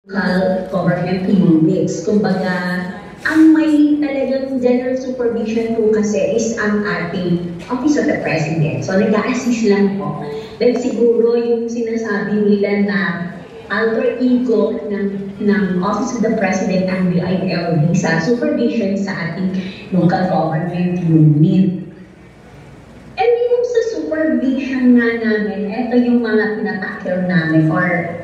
local government units. Kumbaga, ang may talagang general supervision po kasi is ang ating Office of the President. So, nag-a-assist lang po. Then siguro yung sinasabi nila na alter ego ng Office of the President ang DILG sa supervision sa ating local government unit. And yung sa supervision nga namin, ito yung mga pinatackle namin or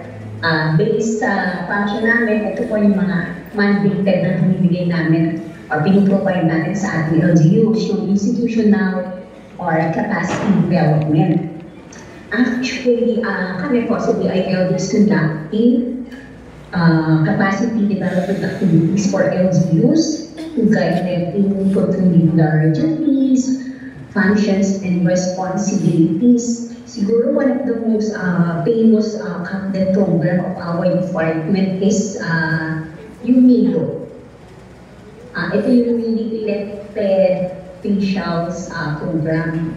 based sa function namin, ito po yung mga mandated na binibigay namin or piniprovide natin sa ating LGUs, yung institutional or capacity development. Actually, kami po sa DILG is conducting capacity development activities for LGUs to guide them in fulfilling their duties, functions, and responsibilities. Siguro one of the most famous content program of our department is yung MILO. Ito yung newly elected officials program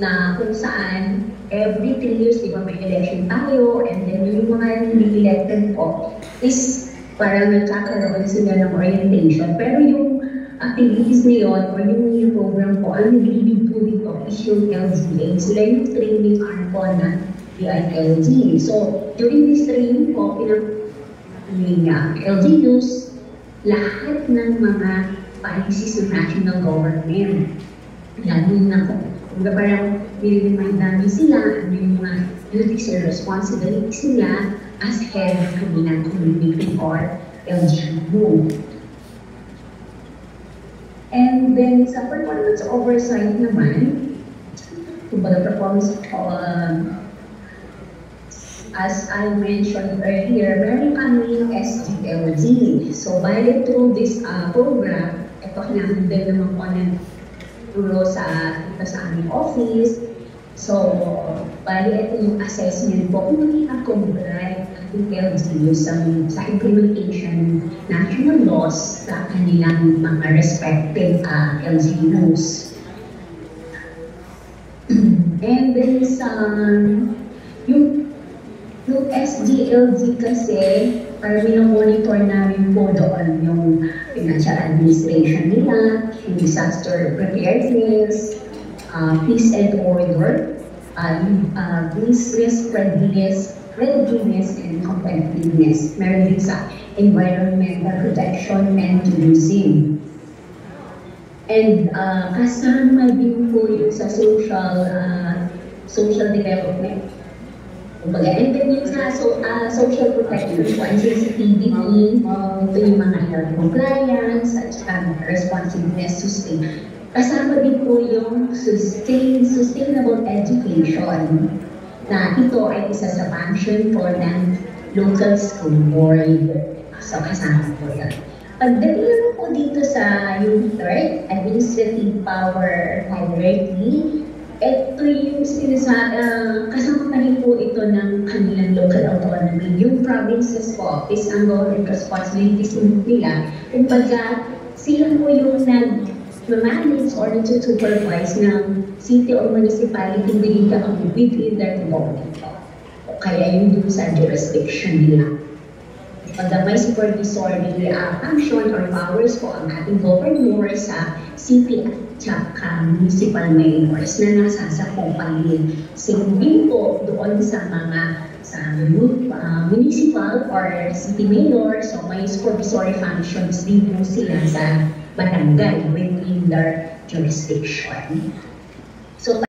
na kung saan every 3 years, di ba may election tayo, and then yung mga newly elected po is parang nagkakaroon sila ng orientation. Pero yung activities na yun, or yung new program po, ang nag-leading po dito is yung LGA. Sila yung training arm po na DILG. So, during this training po, LGUs, lahat ng mga policies ng national government. Lalo na kung parang nire-remind namin sila ano yung mga duties and responsibilities nila as head of Kabilang Community or LGU. And then sa performance oversight naman, kumbaga performance as I mentioned earlier, meron kami yung SGLG. So, bali through this program, ito kinakandel naman po ng turo sa aming office. So, bali ito yung assessment po kung nakaka-comply ang LGU sa implementation ng national laws sa kanilang mga respective LGUs. And then yung SGLG kasi, para minomonitor namin po doon yung financial administration nila, yung disaster preparedness, peace and order, risk readiness, and competitiveness. Meron din sa environmental protection and tourism. And kasama din po yung sa social development. Kumbaga, and then yung sa social protection po, ang sensitivity, ito yung mga health compliance, at saka responsiveness, kasama din po yung sustainable education, na ito ay isa sa function po ng local school board. So, kasama po yan. Pagdating naman po dito sa yung third, administrative power hierarchy, ito yung kasama pa rin po ito ng kanilang local autonomy. Yung provinces po is ang government responsibilities nila. Kumbaga, sila po yung nag-manage or nag-supervise ng city or municipality within their government. O kaya yung dun sa jurisdiction nila. Pagka may supervisory function or powers po ang ating governor sa city at saka municipal mayors na nasasakupan din. Same din po doon sa mga municipal or city mayor, so may supervisory functions din po sila sa barangay within their jurisdiction. So,